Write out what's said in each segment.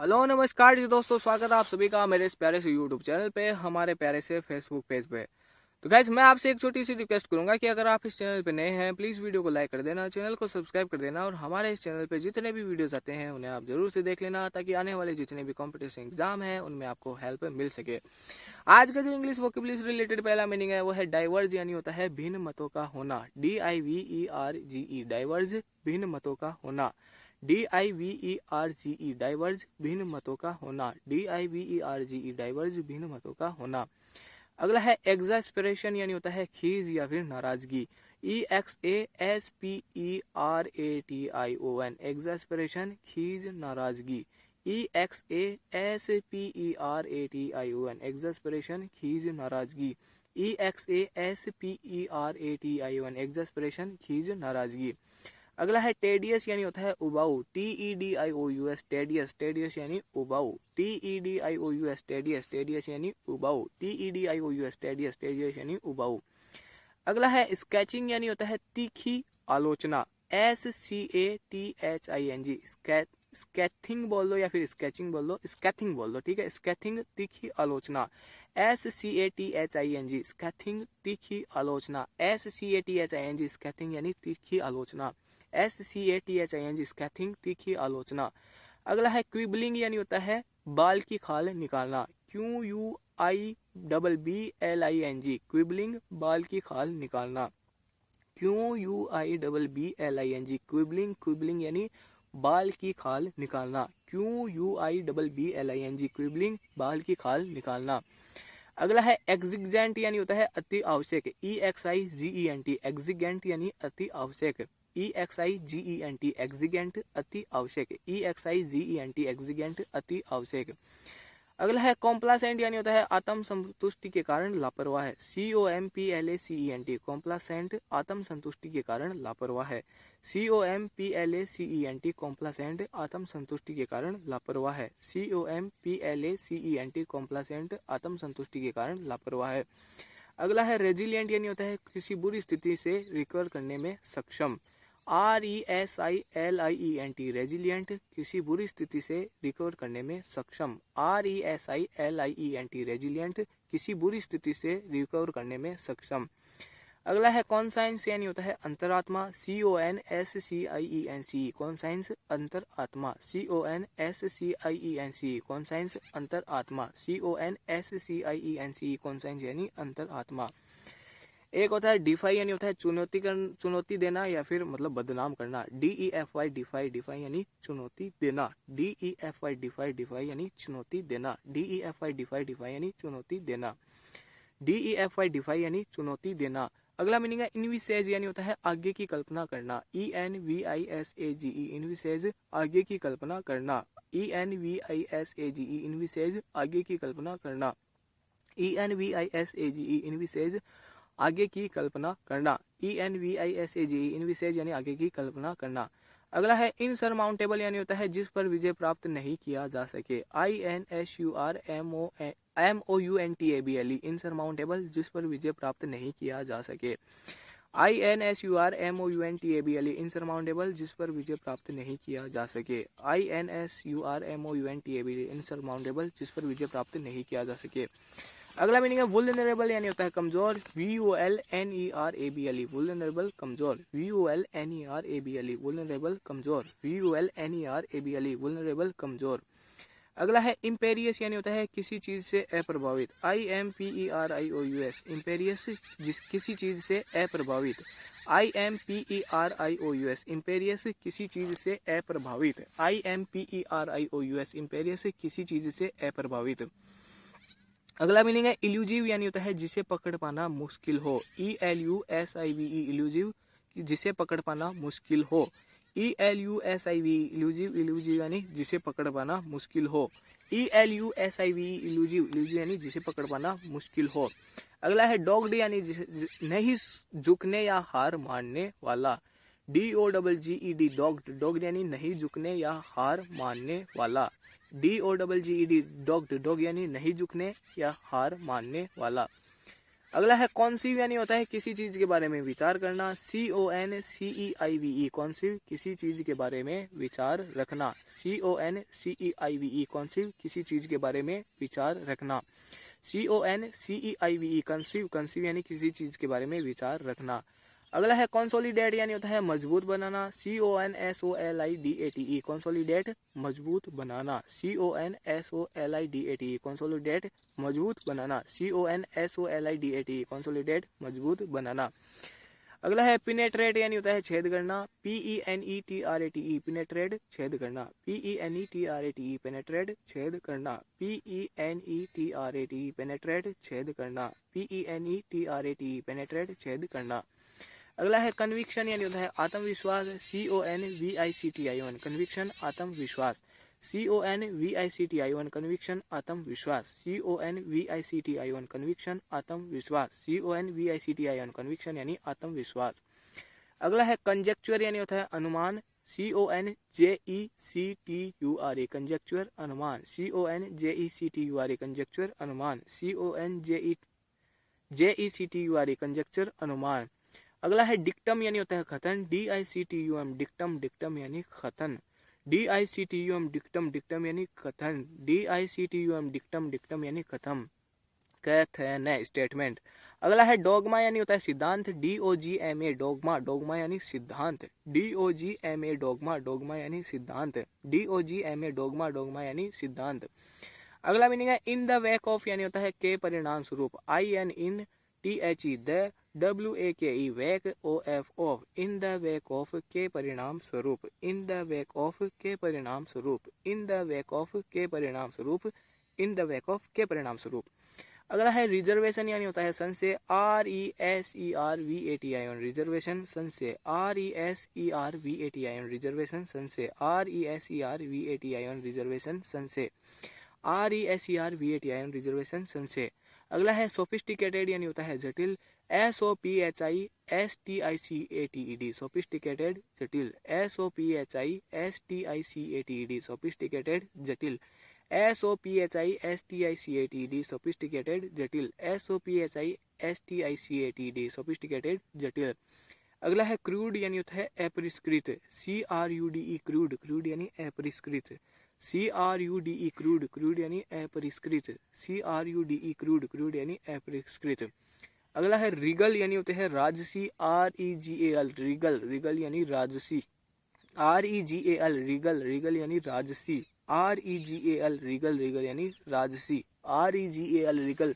Hello नमस्कार जी दोस्तों, स्वागत है आप सभी का मेरे इस प्यारे से यूट्यूब चैनल पे, हमारे प्यारे से फेसबुक पेज पे। तो गाइज मैं आपसे एक छोटी सी रिक्वेस्ट करूंगा कि अगर आप इस चैनल पे नए हैं प्लीज़ वीडियो को लाइक कर देना, चैनल को सब्सक्राइब कर देना और हमारे इस चैनल पे जितने भी वीडियोस आते हैं उन्हें आप जरूर से देख लेना, ताकि आने वाले जितने भी कॉम्पिटिशन एग्जाम है उनमें आपको हेल्प मिल सके। आज का जो इंग्लिश वोकेबुलरी से रिलेटेड पहला मीनिंग है वो है डाइवर्ज, यानी होता है भिन्न मतों का होना। DIVERGE डाइवर्ज, भिन्न मतों का होना। DIVERGE डाइवर्ज, भिन्न मतों का होना। DIVERGE डाइवर्ज, भिन्न मतों का होना। अगला है एग्जास्परेशन, यानी होता है खीज या फिर नाराजगी। EXASPERATION एग्जास्परेशन, खीज, नाराजगी। EXASPERATION एग्जास्परेशन, खीज, नाराजगी। EXASPERATION एग्जास्परेशन, खीज, नाराजगी। अगला है टेडियस, यानी होता है उबाऊ। TEDIOUS टेडियस, टेडियस यानी उबाऊ। TEDIOUS टेडियस, टेडियस यानी उबाऊ। TEDIOUS टेडियस, टेडियस यानी उबाऊ। अगला है स्केचिंग, यानी होता है तीखी आलोचना। SCATHING स्कैथिंग बोल दो या फिर स्केचिंग बोल दो, स्कैथिंग बोल दो, ठीक है। स्कैथिंग, तीखी आलोचना। SCATHING स्कैथिंग, तीखी आलोचना। SCATHING स्कैथिंग यानी तीखी आलोचना। SCATHING स्कैथिंग, तीखी आलोचना। अगला है क्विबलिंग, यानी होता है बाल की खाल निकालना। QUIBBLING क्विबलिंग, बाल की खाल निकालना। QUIBBLING क्विबलिंग, क्विबलिंग यानी बाल की खाल निकालना। QUIBBLING क्विबलिंग, बाल की खाल निकालना। अगला है एक्जिगेंट, यानी होता है अति आवश्यक। EXIGENT एक्जिगेंट यानी अति आवश्यक। EXIGENT एक्जिगेंट, अति आवश्यक। EXIGENT एक्जिगेंट, अति आवश्यक। अगला है कॉम्प्लासेंट, यानी होता है आत्म संतुष्टि के कारण लापरवाह है। COMPLACENT कॉम्प्लासेंट, आत्म संतुष्टि के कारण लापरवाह है। COMPLACENT कॉम्प्लासेंट, आत्म संतुष्टि के कारण लापरवाह है। COMPLACENT कॉम्प्लासेंट, आत्म संतुष्टि के कारण लापरवाह है। अगला है रेजिलिएंट, यानी होता है किसी बुरी स्थिति से रिकवर करने में सक्षम। RESILIENT रेजिलिएंट, किसी बुरी स्थिति से रिकवर करने में सक्षम। RESILIENT रेजिलिएंट, किसी बुरी स्थिति से रिकवर करने में सक्षम। अगला है कॉन्साइंस, यानी होता है अंतरात्मा। CONSCIENC कॉन्साइंस, अंतरात्मा। CONSCIENC कॉन्साइंस, अंतरात्मा। CONSCIENC कॉन्साइंस यानी अंतरात्मा। एक होता है डिफाई, यानी होता है चुनौती देना या फिर मतलब बदनाम करना। DEFY डिफाई, डिफाई यानी चुनौती देना। DEFY डिफाई, डिफाई यानी चुनौती देना। DEFY डिफाई, डिफाई यानी चुनौती देना। DEFY डिफाई यानी चुनौती देना। अगला मीनिंग है इनविसेज, यानी होता है आगे की कल्पना करना। ENVISAGE इनविसेज, आगे की कल्पना करना। ENVISAGE इनविसेज, आगे की कल्पना करना। ENVISAGE इनविसेज, आगे की कल्पना करना। ENVISAGE इनविसेज यानी आगे की कल्पना करना। अगला है इनसरमाउंटेबल, यानी होता है जिस पर विजय प्राप्त नहीं किया जा सके। INSURMOUNTABLE इनसरमाउंटेबल, जिस पर विजय प्राप्त नहीं किया जा सके। INSURMOUNTABLE इनसरमाउंटेबल, जिस पर विजय प्राप्त नहीं किया जा सके। INSURMOUNTABLE इनसरमाउंटेबल, जिस पर विजय प्राप्त नहीं किया जा सके। अगला मीनिंग है वुल्नरेबल, यानी होता है कमजोर। VULNERABLE वुल्नरेबल, कमजोर। VULNERABLE वुल्नरेबल, कमजोर। VULNERABLE वुल्नरेबल, कमजोर। अगला है इम्पेरियस, यानी होता है किसी चीज से अप्रभावित। IMPERIOUS इम्पेरियस, किसी चीज से अप्रभावित। IMPERIOUS इम्पेरियस, किसी चीज से अप्रभावित। IMPERIOUS इम्पेरियस, किसी चीज से अप्रभावित। अगला मीनिंग है इल्यूजिव, यानी होता है जिसे पकड़ पाना मुश्किल हो। ELUSIVE इल्यूजिव, जिसे पकड़ पाना मुश्किल हो। ELUSIVE इल्यूजिव, इल्यूजिव यानी जिसे पकड़ पाना मुश्किल हो। ELUSIVE इल्यूजिव, इल्यूजिव यानी जिसे पकड़ पाना मुश्किल हो। अगला है डॉग्ड, यानी नहीं झुकने या हार मानने वाला। DOGGED डॉग्ड, डॉग्ड यानी नहीं झुकने या हार मानने वाला। DOGGED डॉग्ड, डॉग यानी नहीं झुकने या हार मानने वाला। अगला है कॉन्सीव यानी होता है किसी चीज के बारे में विचार करना, CONCEIVE कॉन्सीव किसी चीज के बारे में विचार रखना, CONCEIVE कॉन्सीव किसी चीज के बारे में विचार रखना, CONCEIVE कंसीव कंसीव यानी किसी चीज के बारे में विचार रखना। अगला है कंसोलिडेट यानी होता है मजबूत बनाना, CONSOLIDATE कंसोलिडेट मजबूत बनाना, CONSOLIDATE कंसोलिडेट मजबूत बनाना, CONSOLIDATE कंसोलिडेट मजबूत बनाना। अगला है पिनेट्रेट यानी होता है छेद करना, PENETRATE पिनेट्रेट छेद करना, PENETRATE पेनेट्रेट छेद करना, PENETRATE पेनेट्रेट छेद करना, PENETRATE पेनेट्रेट छेद करना। अगला है कन्विक्शन यानी होता है आत्मविश्वास, CONVICTION कन्विक्शन आत्मविश्वास, CONVICTION कन्विक्शन आत्मविश्वास, CONVICTION कन्विक्शन आत्मविश्वास, CONVICTION कन्विक्शन यानी आत्मविश्वास। अगला है कंजेक्चुअर यानी होता है अनुमान, CONJECTURA कंजेक्चुअर अनुमान, CONJECTURA कंजेक्चुअर अनुमान, CONJECTURA कंजेक्चुअर अनुमान। अगला है डिक्टम यानी होता है कथन, DICTUM डिक्टम डिक्टम यानी कथन, DICTUM डिक्टम डिक्टम यानी कथन, DICTUM डिक्टम डिक्टम यानी कथन कथन स्टेटमेंट। अगला है डोगमा यानी होता है सिद्धांत, DOGMA डोगमा डोगमा यानी सिद्धांत, DOGMA डोगमा डोगमा यानी सिद्धांत, DOGMA डोगमा डोगमा यानी सिद्धांत। अगला मीनिंग है इन द वेक ऑफ यानी होता है के परिणाम स्वरूप, INTHE the WAKE wake OF of, in the wake of के परिणाम स्वरूप, इन द वेक ऑफ के परिणाम स्वरूप, इन द वेक ऑफ के परिणाम स्वरूप, इन द वेक ऑफ के परिणाम स्वरूप। अगला है रिजर्वेशन यानी होता है संशय, RESERVATION रिजर्वेशन संशय, RESERVATION रिजर्वेशन संशय, RESERVATIOन रिजर्वेशन संशय, RESERVATIOन रिजर्वेशन संशय। अगला है सोफिस्टिकेटेड यानी होता है जटिल, SOPHISTICATED सोफिस्टिकेटेड जटिल, SOPHISTICATED सोफिस्टिकेटेड जटिल, SOPHISTICATED सोफिस्टिकेटेड जटिल, SOPHISTICATED सोफिस्टिकेटेड जटिल। अगला है क्रूड यानी होता है अपरिष्कृत, CRUDE क्रूड क्रूड यानी अपरिष्कृत, CRUDE क्रूड क्रूड यानी अपरिष्कृत, CRUDE क्रूड क्रूड यानी अपरिष्कृत। अगला है रिगल यानी होते हैं राजसी, REGAL रिगल रिगल यानी राजसी, REGAL रिगल रिगल यानी राजसी, REGAL रिगल रिगल यानी राजसी, REGAL रिगल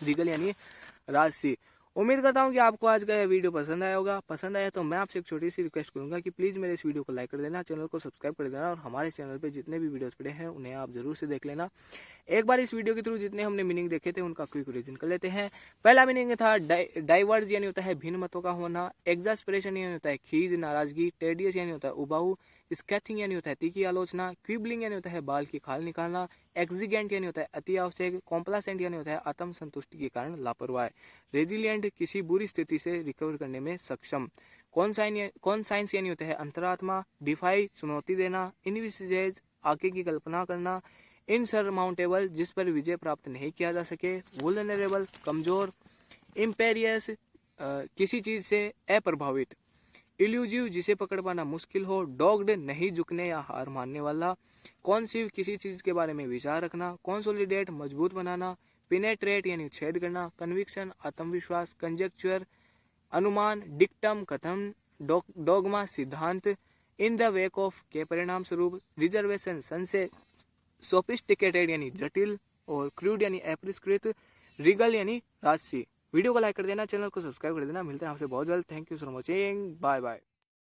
रिगल यानी राजसी। उम्मीद करता हूँ कि आपको आज का यह वीडियो पसंद आया होगा। पसंद आया तो मैं आपसे एक छोटी सी रिक्वेस्ट करूंगा कि प्लीज़ मेरे इस वीडियो को लाइक कर देना, चैनल को सब्सक्राइब कर देना और हमारे चैनल पे जितने भी वीडियोस पड़े हैं उन्हें आप जरूर से देख लेना। एक बार इस वीडियो के थ्रू जितने हमने मीनिंग देखे थे उनका क्विक रिवीजन कर लेते हैं। पहला मीनिंग था डाइवर्ज यानी होता है भिन्न मतों का होना, एग्जास्परेशन यानी होता है खीज नाराजगी, टेडियस यानी होता है उबाऊ, स्कैथिंग यानी होता है तीखी आलोचना, क्विबलिंग यानी होता है बाल की खाल निकालना, एक्जिगेंट यानी होता है अति आवश्यक, कॉम्प्लासेंट यानी होता है आत्म संतुष्टि के कारण लापरवाह, रेजिलिएंट किसी बुरी स्थिति से रिकवर करने में सक्षम, कॉन्साइंस यानी होता है अंतरात्मा, डिफाई चुनौती देना, इनविजिलेज आगे की कल्पना करना, इनसरमाउंटेबल जिस पर विजय प्राप्त नहीं किया जा सके, वुल्नरेबल कमजोर, इम्पेरियस किसी चीज से अप्रभावित, इल्यूजिव जिसे पकड़ पाना मुश्किल हो, डॉग्ड नहीं झुकने या हार मानने वाला, कॉन्सीव किसी चीज के बारे में विचार रखना, कॉन्सोलिडेट मजबूत बनाना, पिनेट्रेट यानी छेद करना, कन्विक्शन आत्मविश्वास, कंजेक्चुअर अनुमान, डिक्टम कथन, डोगमा सिद्धांत, इन द वेक ऑफ के परिणाम स्वरूप, रिजर्वेशन संशय, सोफिस्टिकेटेड यानी जटिल और क्रूड यानी अपरिष्कृत, रिगल यानी राजसी। वीडियो को लाइक कर देना, चैनल को सब्सक्राइब कर देना। मिलते हैं आपसे बहुत जल्द। Thank you so much, bye bye.